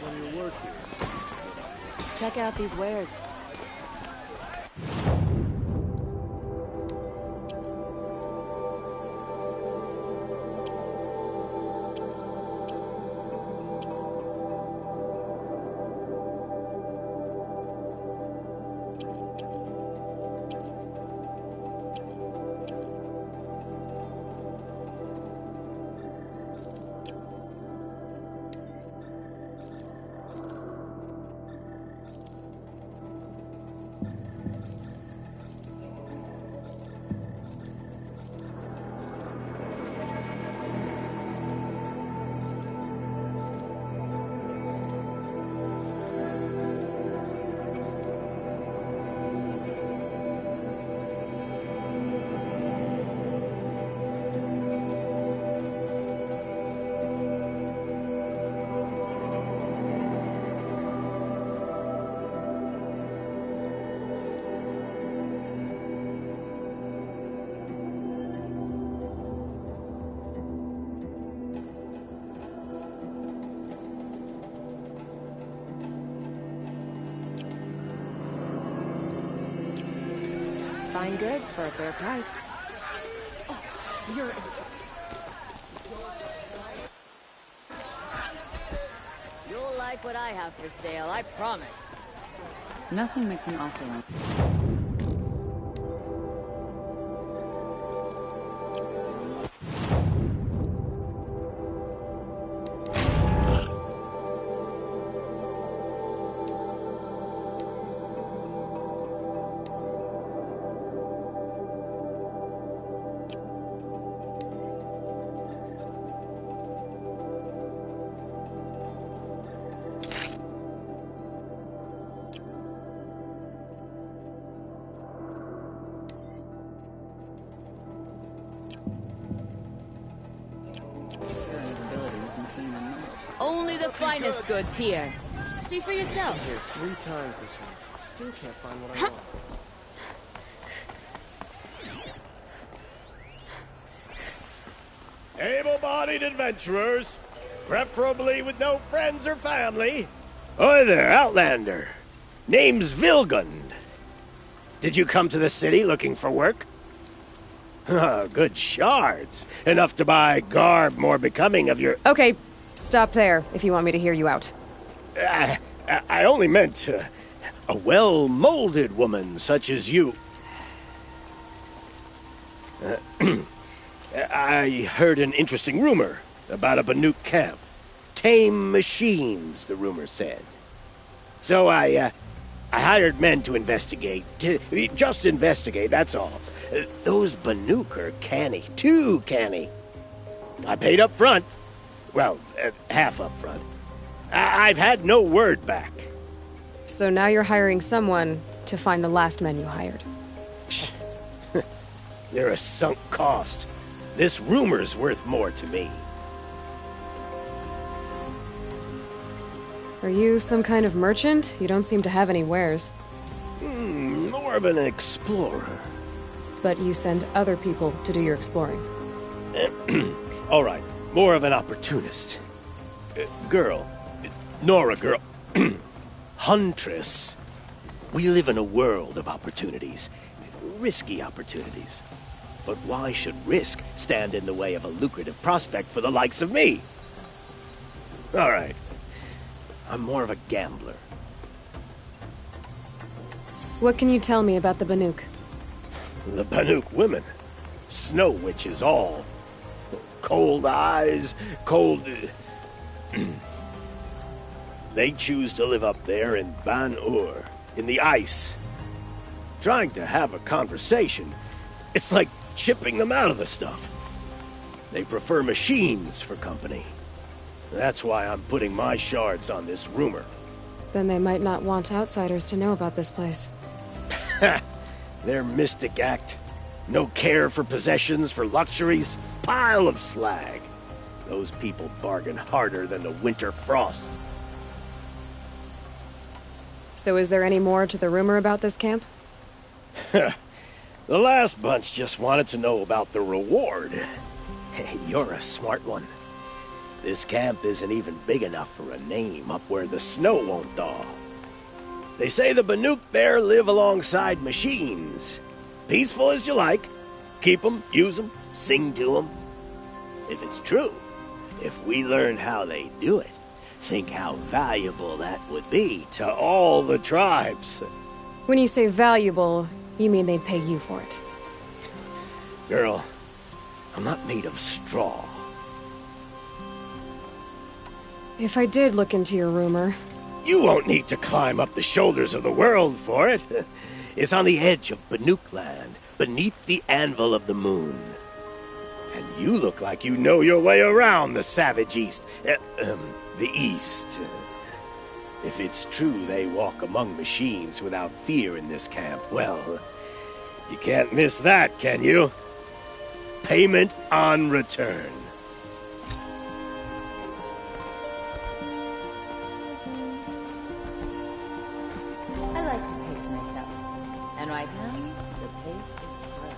plenty of work here. Check out these wares. Fine goods for a fair price. Oh, you're... You'll like what I have for sale, I promise. Nothing makes an offer like... Only the finest goods here. See for yourself. Here 3 times this week. Still can't find what I want. Able-bodied adventurers, preferably with no friends or family. Oi there, Outlander. Name's Vilgund. Did you come to the city looking for work? Good shards. Enough to buy garb more becoming of your... Okay, stop there if you want me to hear you out. I only meant a well-molded woman such as you. I heard an interesting rumor about a Banuk camp. Tame machines, the rumor said. So I hired men to investigate. Just investigate, that's all. Those Banuk are canny, too canny. I paid up front. Well, half up front. I've had no word back. So now you're hiring someone to find the last men you hired. They're a sunk cost. This rumor's worth more to me. Are you some kind of merchant? You don't seem to have any wares. More of an explorer. But you send other people to do your exploring. All right, more of an opportunist. Girl. Nora girl. Huntress. We live in a world of opportunities. Risky opportunities. But why should risk stand in the way of a lucrative prospect for the likes of me? All right. I'm more of a gambler. What can you tell me about the Banuk? The Banuk women. Snow witches all. Cold eyes, cold... They choose to live up there in Ban-Ur, in the ice. Trying to have a conversation, it's like chipping them out of the stuff. They prefer machines for company. That's why I'm putting my shards on this rumor. Then they might not want outsiders to know about this place. Their mystic act. No care for possessions, for luxuries. Pile of slag. Those people bargain harder than the winter frost. So is there any more to the rumor about this camp? The last bunch just wanted to know about the reward. Hey, you're a smart one. This camp isn't even big enough for a name up where the snow won't thaw. They say the Banuk there live alongside machines. Peaceful as you like. Keep 'em, use 'em, sing to 'em. If it's true, if we learn how they do it, think how valuable that would be to all the tribes. When you say valuable, you mean they'd pay you for it. Girl, I'm not made of straw. If I did look into your rumor... You won't need to climb up the shoulders of the world for it. It's on the edge of Banuk land, beneath the anvil of the moon. And you look like you know your way around the savage east. The east. If it's true they walk among machines without fear in this camp, well, you can't miss that, can you? Payment on return. I like to pace myself. And right now, the pace is slow.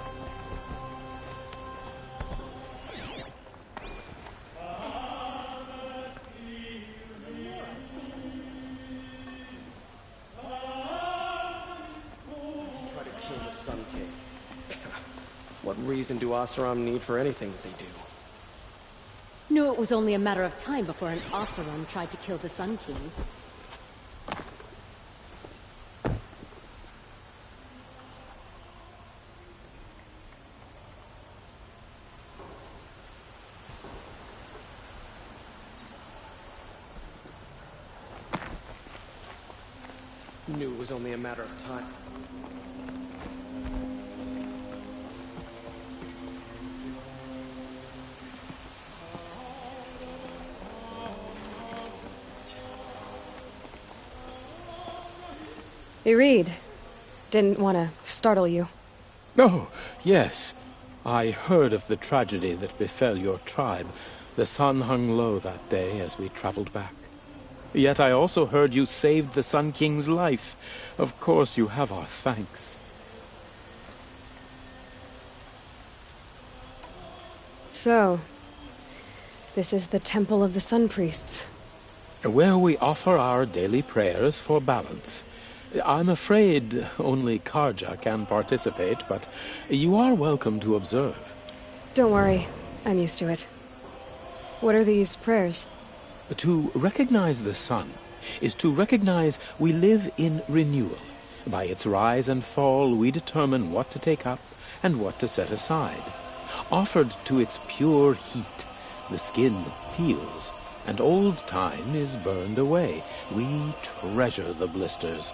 Try to kill the Sun King. What reason do Oseram need for anything that they do? Knew it was only a matter of time before an Oseram tried to kill the Sun King. Knew it was only a matter of time. Hey, Reed. Didn't want to startle you. Oh, yes. I heard of the tragedy that befell your tribe. The sun hung low that day as we traveled back. Yet I also heard you saved the Sun King's life. Of course you have our thanks. So, this is the Temple of the Sun Priests. Where we offer our daily prayers for balance. I'm afraid only Karja can participate, but you are welcome to observe. Don't worry, I'm used to it. What are these prayers? To recognize the sun is to recognize we live in renewal. By its rise and fall, we determine what to take up and what to set aside. Offered to its pure heat, the skin peels, and old time is burned away. We treasure the blisters.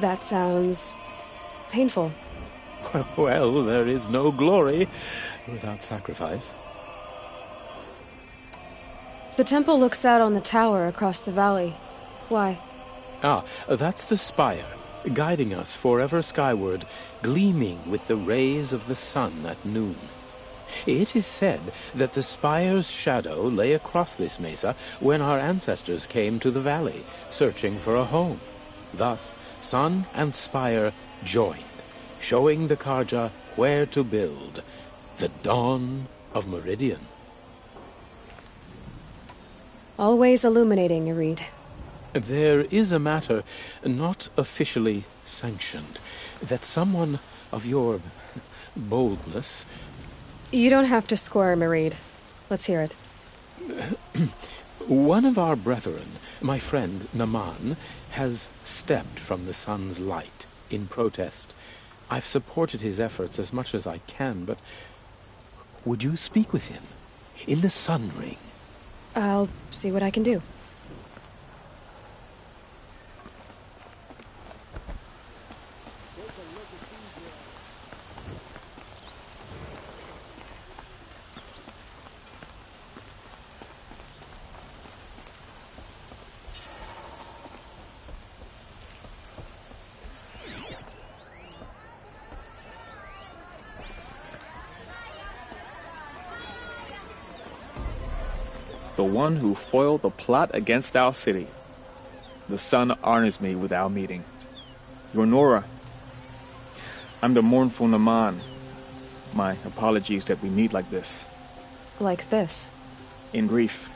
That sounds... painful. Well, there is no glory without sacrifice. The temple looks out on the tower across the valley. Why? That's the spire, guiding us forever skyward, gleaming with the rays of the sun at noon. It is said that the spire's shadow lay across this mesa when our ancestors came to the valley, searching for a home. Thus, sun and spire joined, showing the Karja where to build. The dawn of Meridian. Always illuminating, Irid. There is a matter not officially sanctioned, that someone of your boldness... You don't have to squirm, Irid. Let's hear it. One of our brethren, my friend Naman, has stepped from the sun's light in protest. I've supported his efforts as much as I can, but would you speak with him in the Sun Ring? I'll see what I can do. The one who foiled the plot against our city. The sun honors me with our meeting. Your Nora. I'm the mournful Naman. My apologies that we meet like this. Like this? In grief.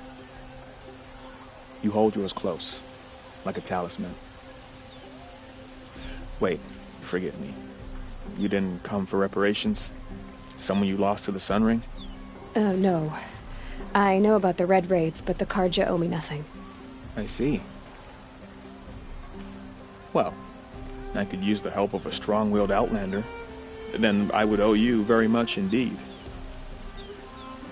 You hold yours close, like a talisman. Wait, forgive me. You didn't come for reparations? Someone you lost to the Sun Ring? Oh, no. I know about the Red Raids, but the Karja owe me nothing. I see. Well, I could use the help of a strong-willed outlander. Then I would owe you very much indeed.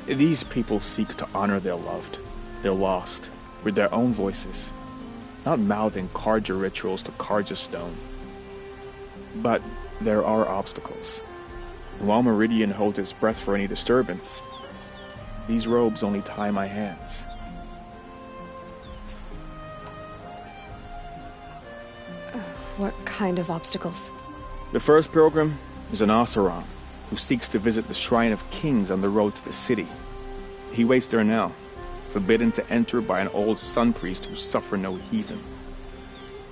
These people seek to honor their loved, their lost, with their own voices, not mouthing Karja rituals to Karja stone. But there are obstacles. While Meridian holds its breath for any disturbance, these robes only tie my hands. What kind of obstacles? The first pilgrim is an Oseram who seeks to visit the Shrine of Kings on the road to the city. He waits there now, forbidden to enter by an old sun priest who suffer no heathen.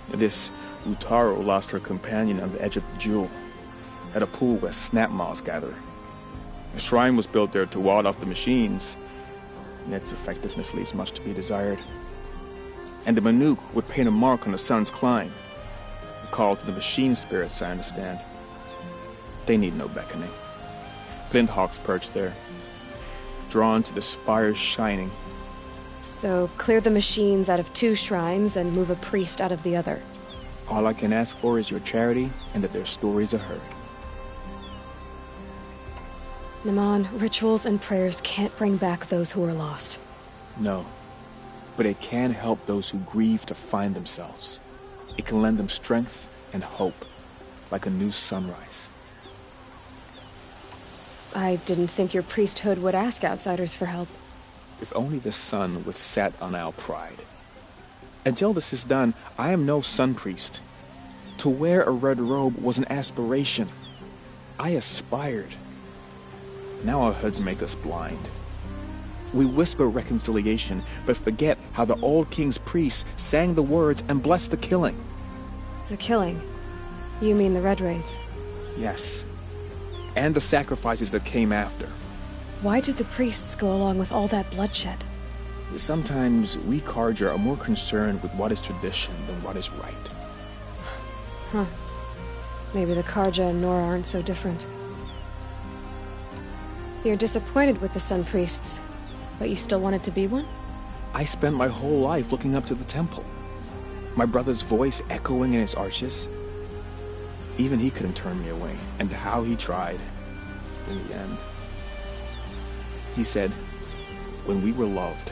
This Utaro lost her companion on the edge of the jewel, at a pool where snap moths gather. A shrine was built there to ward off the machines, yet its effectiveness leaves much to be desired. And the Manuk would paint a mark on the sun's climb, a call to the machine spirits, I understand. They need no beckoning. Flint hawks perch there, drawn to the spire's shining. So, clear the machines out of 2 shrines and move a priest out of the other. All I can ask for is your charity and that their stories are heard. Naman, rituals and prayers can't bring back those who are lost. No, but it can help those who grieve to find themselves. It can lend them strength and hope, like a new sunrise. I didn't think your priesthood would ask outsiders for help. If only the sun would set on our pride. Until this is done, I am no sun priest. To wear a red robe was an aspiration. I aspired. Now our hoods make us blind. We whisper reconciliation, but forget how the old king's priests sang the words and blessed the killing. The killing? You mean the Red Raids? Yes. And the sacrifices that came after. Why did the priests go along with all that bloodshed? Sometimes we Karja are more concerned with what is tradition than what is right. Huh. Maybe the Karja and Nora aren't so different. You're disappointed with the Sun Priests, but you still wanted to be one? I spent my whole life looking up to the temple. My brother's voice echoing in its arches. Even he couldn't turn me away, and how he tried. In the end. He said, when we were loved,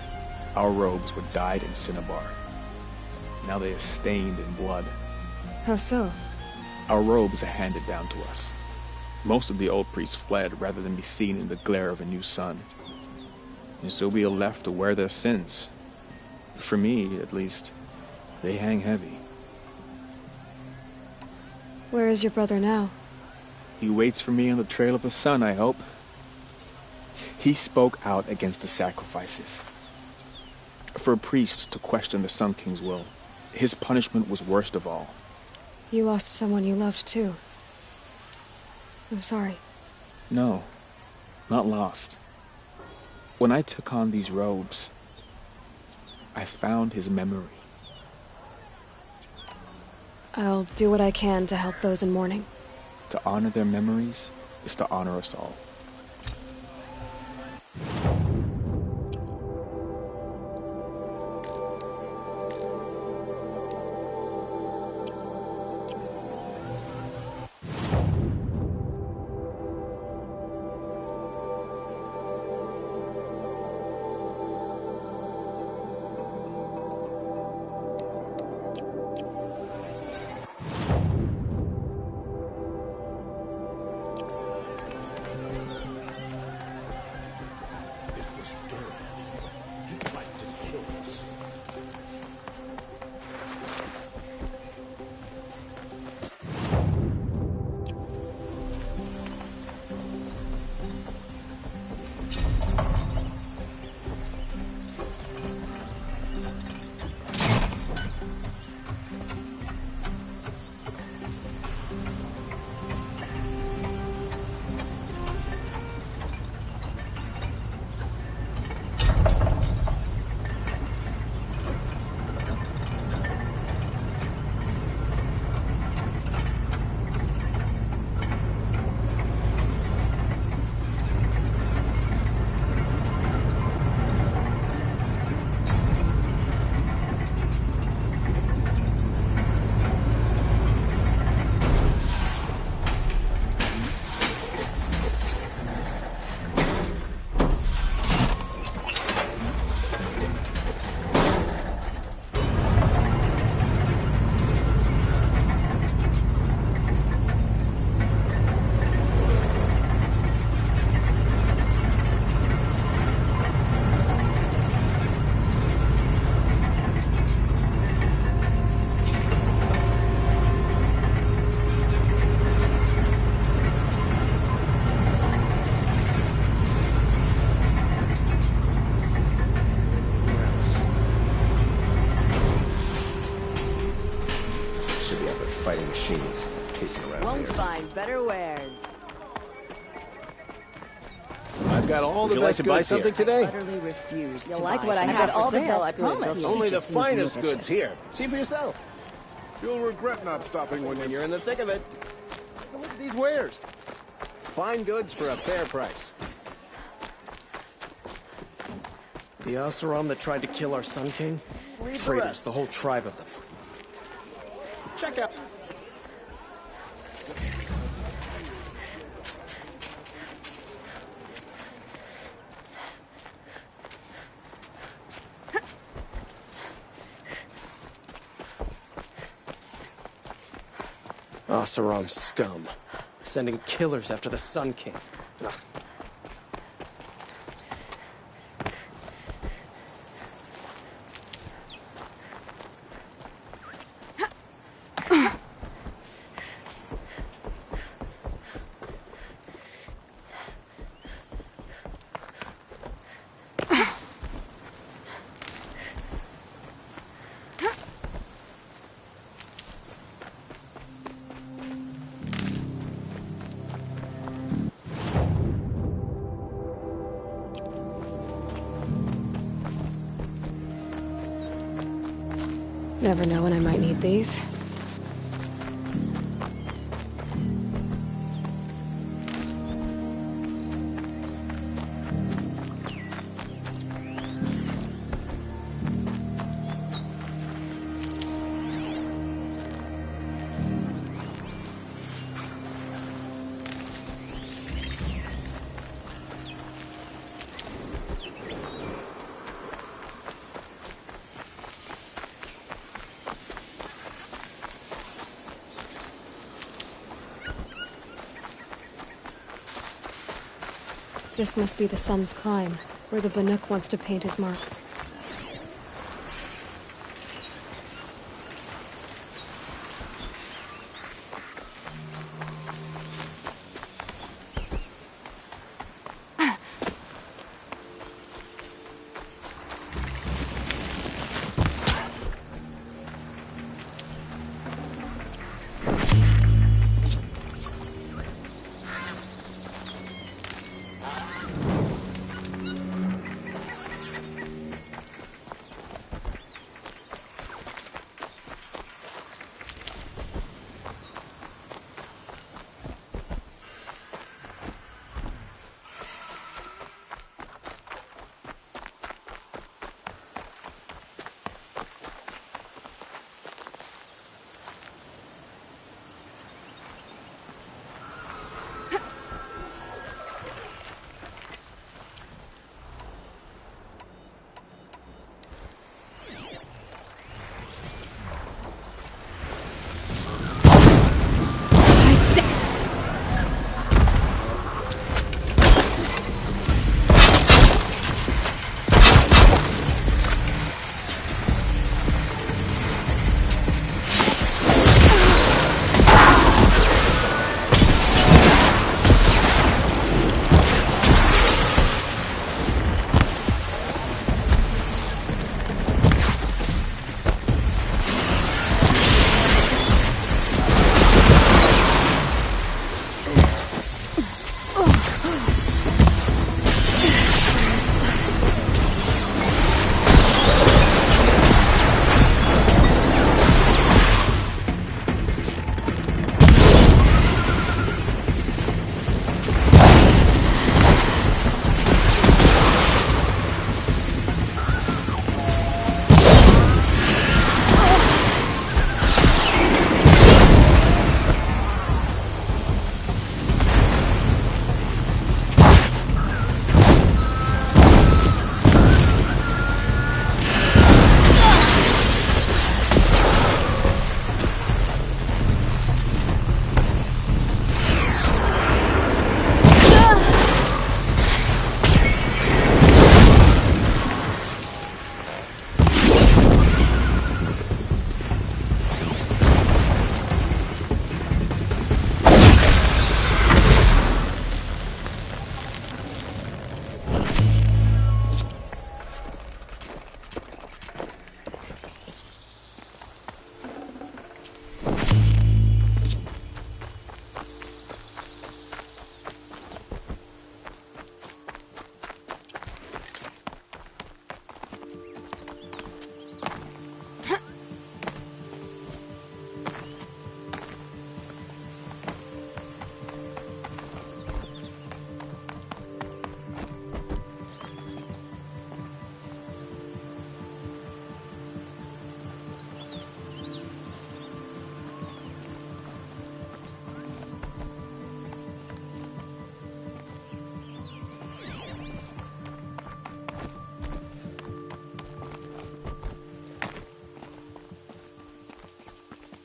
our robes were dyed in cinnabar. Now they are stained in blood. How so? Our robes are handed down to us. Most of the old priests fled rather than be seen in the glare of a new sun. And so we are left to wear their sins. For me, at least, they hang heavy. Where is your brother now? He waits for me on the trail of the sun, I hope. He spoke out against the sacrifices. For a priest to question the Sun King's will, his punishment was worst of all. You lost someone you loved, too. I'm sorry. No, not lost. When I took on these robes, I found his memory. I'll do what I can to help those in mourning. To honor their memories is to honor us all. fighting machines pacing around Won't here. find better wares. I've got all Would the you like best to buy goods here. something today? Utterly refuse You'll to like buy what I from have you. for all the sale, best I goods. promise. Only the Just use finest me, goods bitch. here. See for yourself. You'll regret not stopping when You're in the thick of it. Look at these wares. Fine goods for a fair price. The Oseram that tried to kill our Sun King? Read the Traitors, rest. the whole tribe of them. Check out. Oseram scum. Sending killers after the Sun King. Ugh. Never know when I might need these. This must be the Sun's Climb, where the Banuk wants to paint his mark.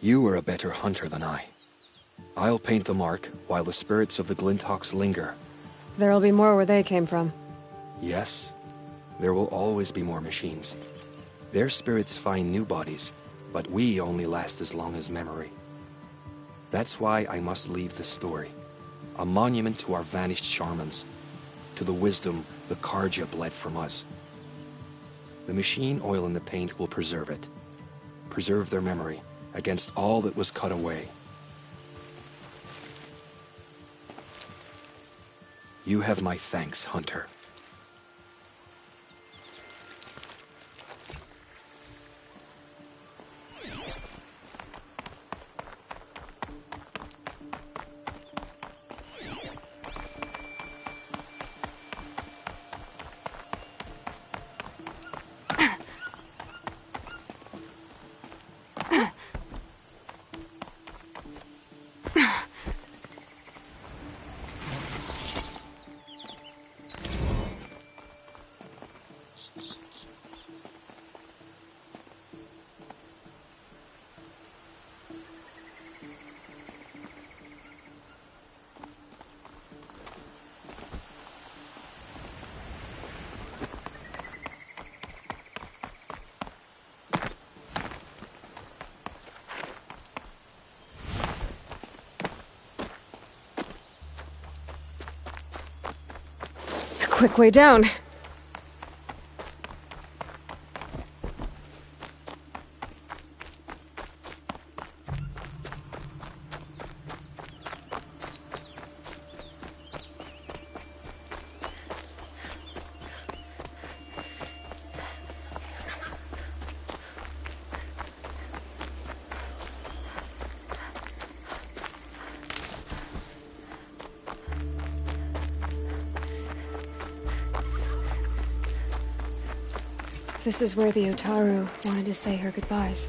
You are a better hunter than I. I'll paint the mark while the spirits of the Glinthawks linger. There'll be more where they came from. Yes, there will always be more machines. Their spirits find new bodies, but we only last as long as memory. That's why I must leave this story. A monument to our vanished shamans, to the wisdom the Karja bled from us. The machine oil in the paint will preserve it. Preserve their memory against all that was cut away. You have my thanks, Hunter. Quick way down. This is where the Otaru wanted to say her goodbyes.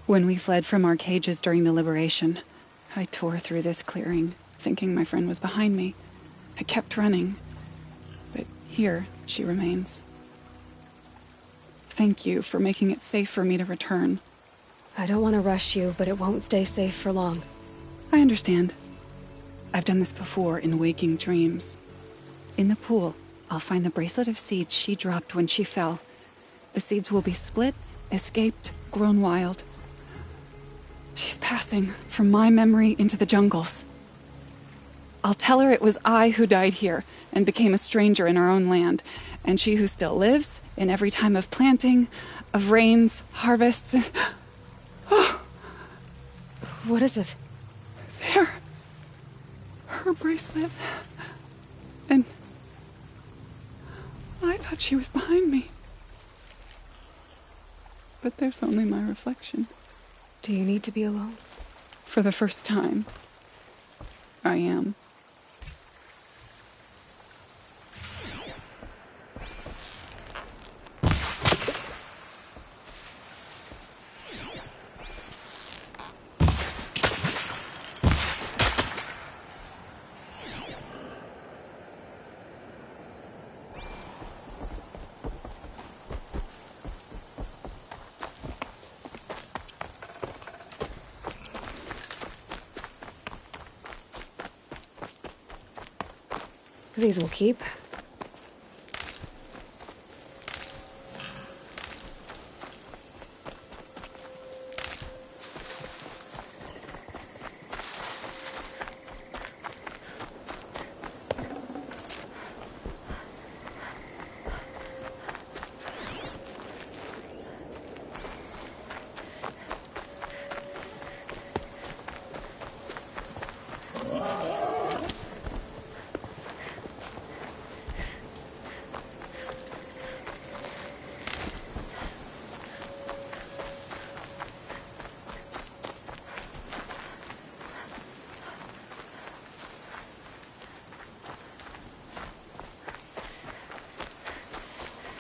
When we fled from our cages during the liberation, I tore through this clearing, thinking my friend was behind me. I kept running, but here she remains. Thank you for making it safe for me to return. I don't want to rush you, but it won't stay safe for long. I understand. I've done this before in waking dreams. In the pool, I'll find the bracelet of seeds she dropped when she fell. The seeds will be split, escaped, grown wild. She's passing from my memory into the jungles. I'll tell her it was I who died here and became a stranger in our own land, and she who still lives in every time of planting, of rains, harvests. Oh. What is it? There. Her bracelet. And I thought she was behind me. But there's only my reflection. Do you need to be alone? For the first time, I am. These will keep.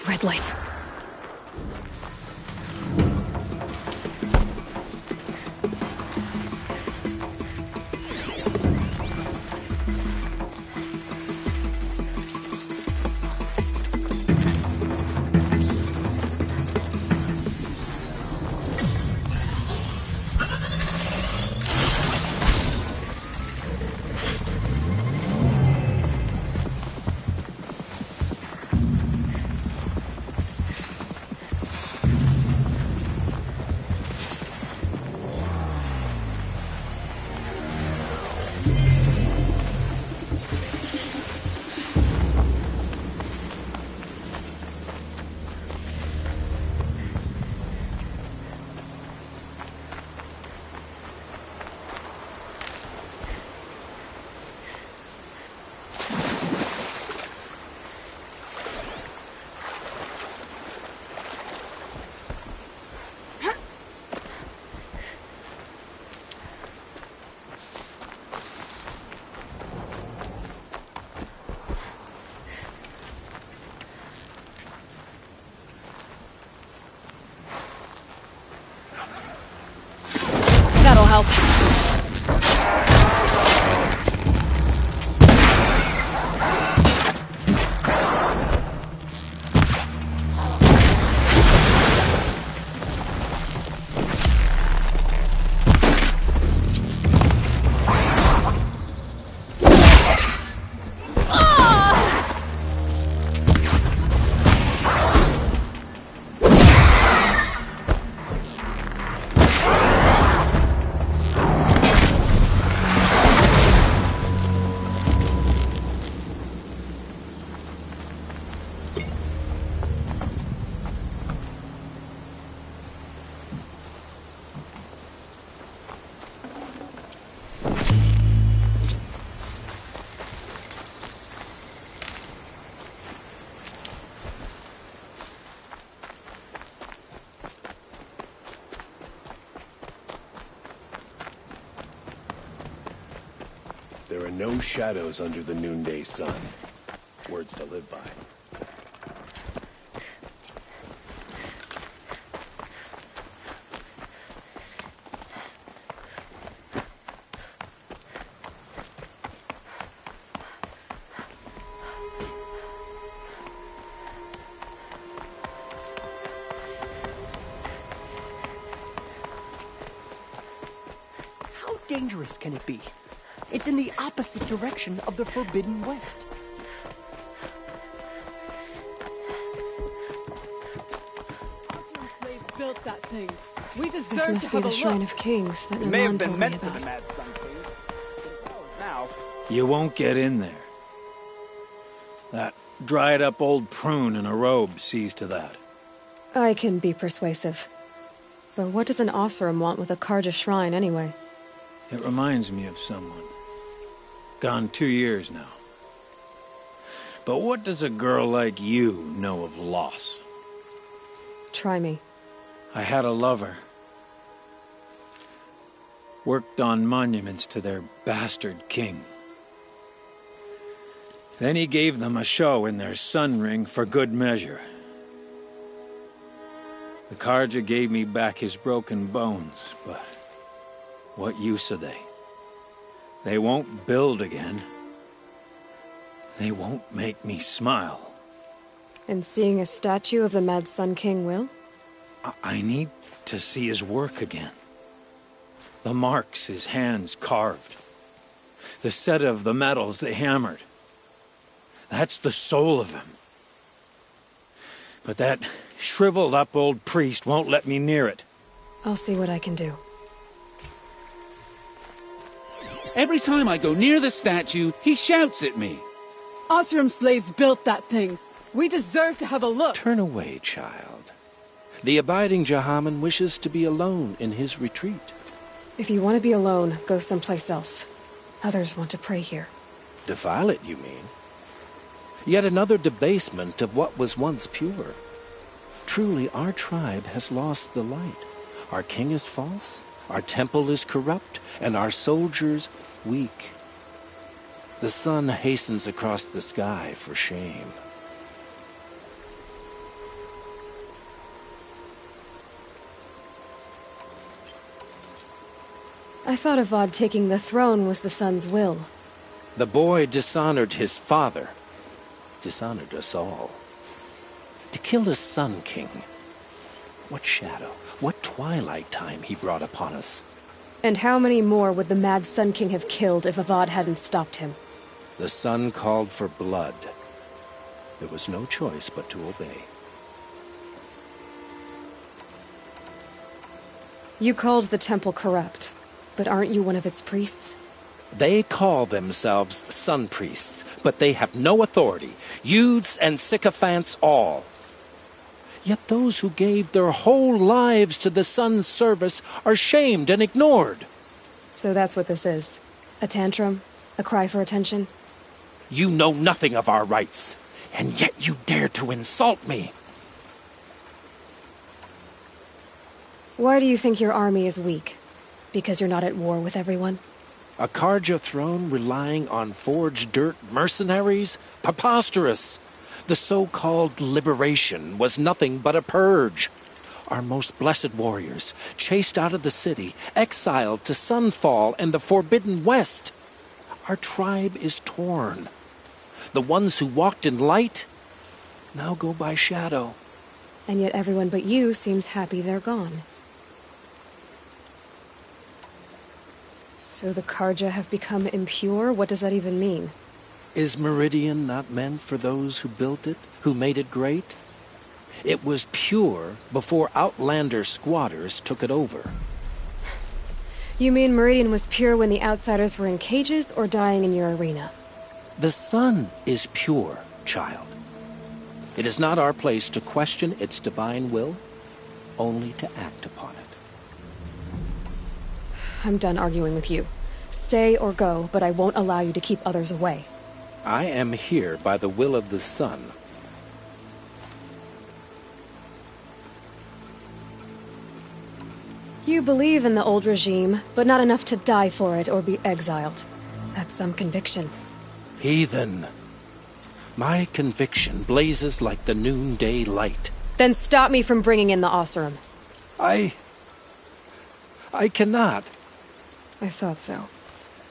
Red light. That'll help. There are no shadows under the noonday sun. Words to live by. How dangerous can it be? It's in the opposite direction of the Forbidden West. Slaves built that thing. We This deserve must to be have the a Shrine look. of Kings that It may have Naman been told me meant for about. the Mad Sun King. Now, You won't get in there. That dried-up old prune in a robe sees to that. I can be persuasive. But what does an Oseram want with a Karja shrine, anyway? It reminds me of someone. Gone 2 years now. But what does a girl like you know of loss? Try me. I had a lover. Worked on monuments to their bastard king. Then he gave them a show in their sun ring for good measure. The Karja gave me back his broken bones, but what use are they? They won't build again. They won't make me smile. And seeing a statue of the Mad Sun King will? I need to see his work again. The marks his hands carved. The set of the metals they hammered. That's the soul of him. But that shriveled-up old priest won't let me near it. I'll see what I can do. Every time I go near the statue, he shouts at me. Oseram slaves built that thing. We deserve to have a look. Turn away, child. The abiding Jahaman wishes to be alone in his retreat. If you want to be alone, go someplace else. Others want to pray here. Defile it, you mean? Yet another debasement of what was once pure. Truly, our tribe has lost the light. Our king is false, our temple is corrupt, and our soldiers weak. The sun hastens across the sky for shame. I thought Avad taking the throne was the sun's will. The boy dishonored his father, dishonored us all. To kill the Sun King. What shadow, what twilight time he brought upon us. And how many more would the Mad Sun King have killed if Avad hadn't stopped him? The sun called for blood. There was no choice but to obey. You called the temple corrupt, but aren't you one of its priests? They call themselves sun priests, but they have no authority. Youths and sycophants all. Yet those who gave their whole lives to the sun's service are shamed and ignored. So that's what this is. A tantrum? A cry for attention? You know nothing of our rights, and yet you dare to insult me. Why do you think your army is weak? Because you're not at war with everyone? A Karja throne relying on forged dirt mercenaries? Preposterous! The so-called liberation was nothing but a purge. Our most blessed warriors, chased out of the city, exiled to Sunfall and the Forbidden West. Our tribe is torn. The ones who walked in light now go by shadow. And yet everyone but you seems happy they're gone. So the Karja have become impure? What does that even mean? Is Meridian not meant for those who built it, who made it great? It was pure before outlander squatters took it over. You mean Meridian was pure when the outsiders were in cages or dying in your arena? The sun is pure, child. It is not our place to question its divine will, only to act upon it. I'm done arguing with you. Stay or go, but I won't allow you to keep others away. I am here by the will of the sun. You believe in the old regime, but not enough to die for it or be exiled. That's some conviction. Heathen. My conviction blazes like the noonday light. Then stop me from bringing in the Oseram. I cannot. I thought so.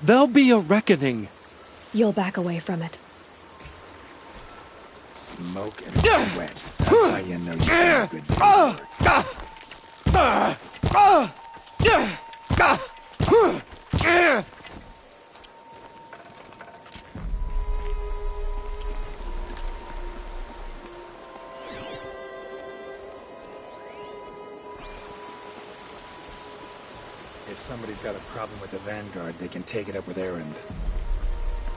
There'll be a reckoning. You'll back away from it. Smoke and sweat. That's how you know you've done a good job. somebody's got a problem with the Vanguard, they can take it up with Erend.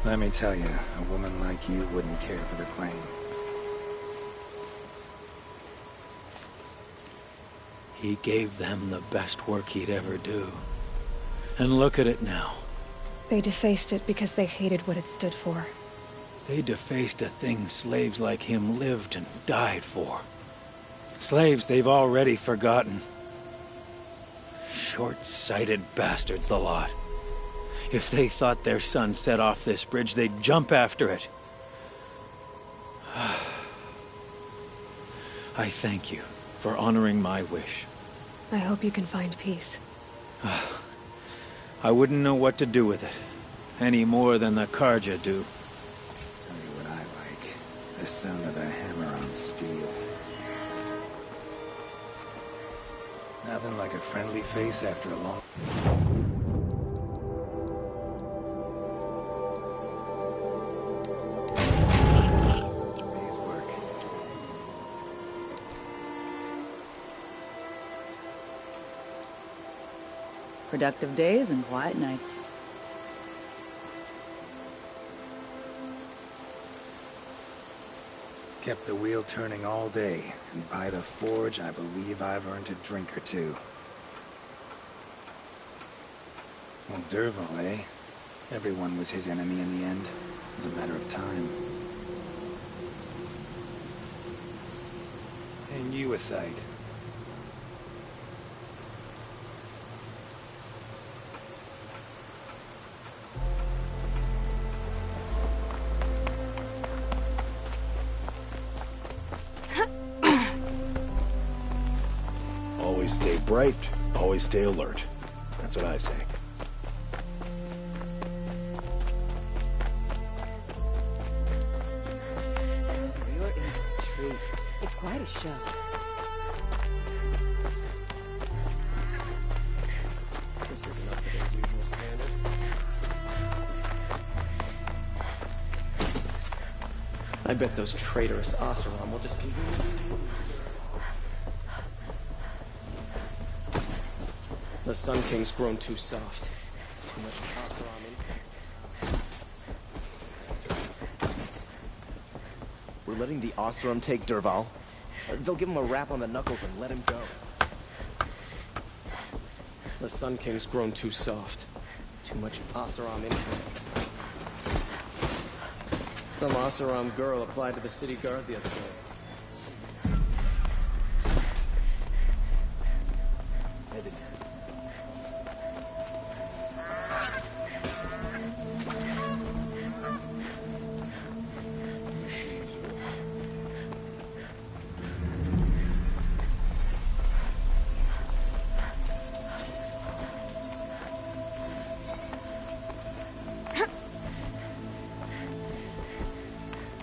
Let me tell you, a woman like you wouldn't care for the claim. He gave them the best work he'd ever do. And look at it now. They defaced it because they hated what it stood for. They defaced a thing slaves like him lived and died for. Slaves they've already forgotten. Short-sighted bastards, the lot. If they thought their son set off this bridge, they'd jump after it. I thank you for honoring my wish. I hope you can find peace. I wouldn't know what to do with it, any more than the Karja do. Tell you what I like. The sound of a hammer on steel. Nothing like a friendly face after a long... Day's work. Productive days and quiet nights. Kept the wheel turning all day, and by the forge, I believe I've earned a drink or two. Well, Derval, eh? Everyone was his enemy in the end. It was a matter of time. And you a sight. Always stay bright, always stay alert. That's what I say. You're in for a treat. It's quite a show. This isn't up to their usual standard. I bet those traitorous Oseram will just keep... The Sun King's grown too soft. Too much Oseram in. We're letting the Oseram take Derval? They'll give him a rap on the knuckles and let him go. The Sun King's grown too soft. Too much Oseram influence. Some Oseram girl applied to the city guard the other day. Headed.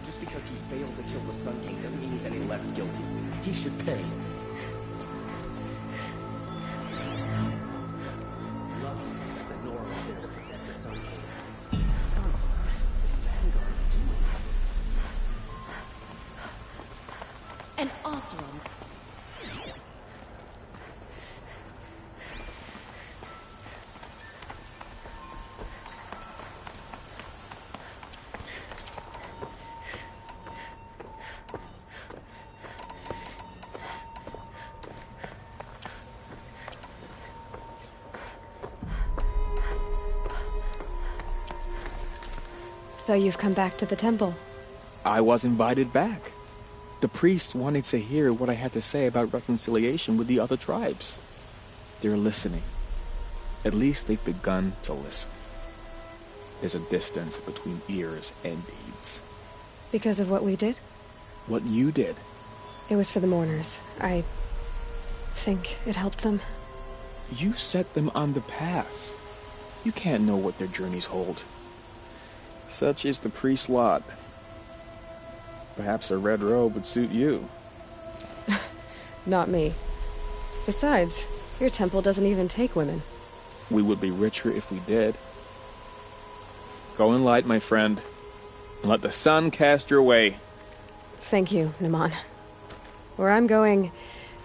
Just because he failed to kill the Sun King doesn't mean he's any less guilty. He should pay. Lucky that Nora was there to protect the Sun King. An Oseram. So you've come back to the temple. I was invited back. The priests wanted to hear what I had to say about reconciliation with the other tribes. They're listening. At least they've begun to listen. There's a distance between ears and deeds. Because of what we did? What you did. It was for the mourners. I think it helped them. You set them on the path. You can't know what their journeys hold. Such is the priest's lot. Perhaps a red robe would suit you. Not me. Besides, your temple doesn't even take women. We would be richer if we did. Go in light, my friend, and let the sun cast your way. Thank you, Naman. Where I'm going,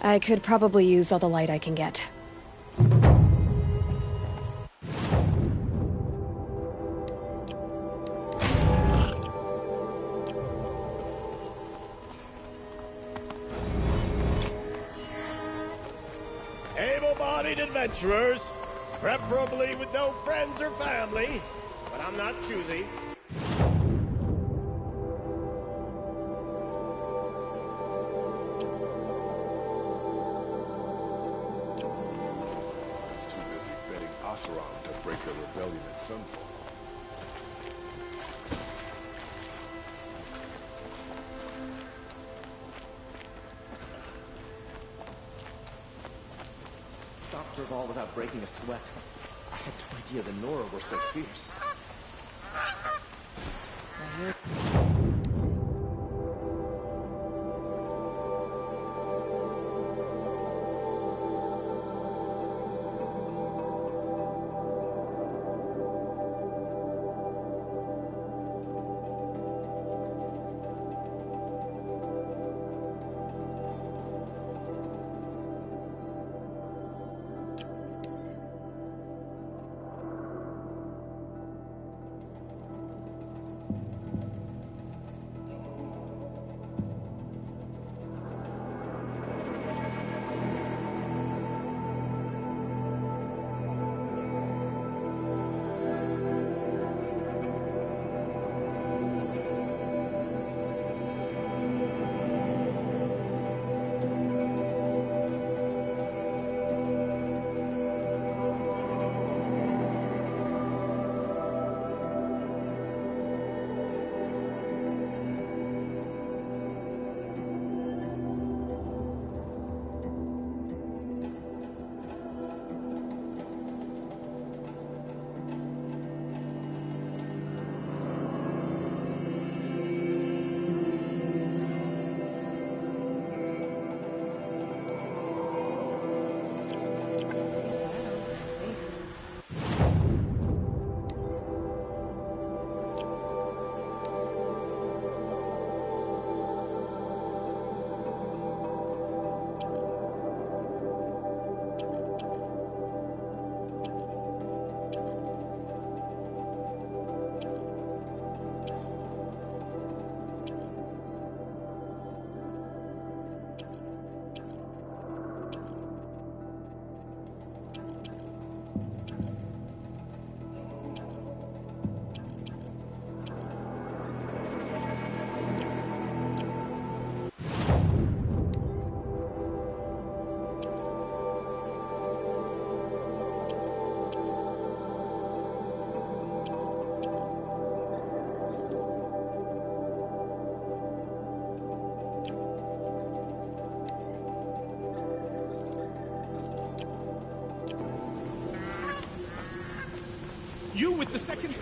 I could probably use all the light I can get. able-bodied adventurers, preferably with no friends or family, but I'm not choosy. He's too busy betting Oseram to break the rebellion at Sunfall. Stop Dervahl without breaking a sweat. I had no idea the Nora were so fierce. You with the second...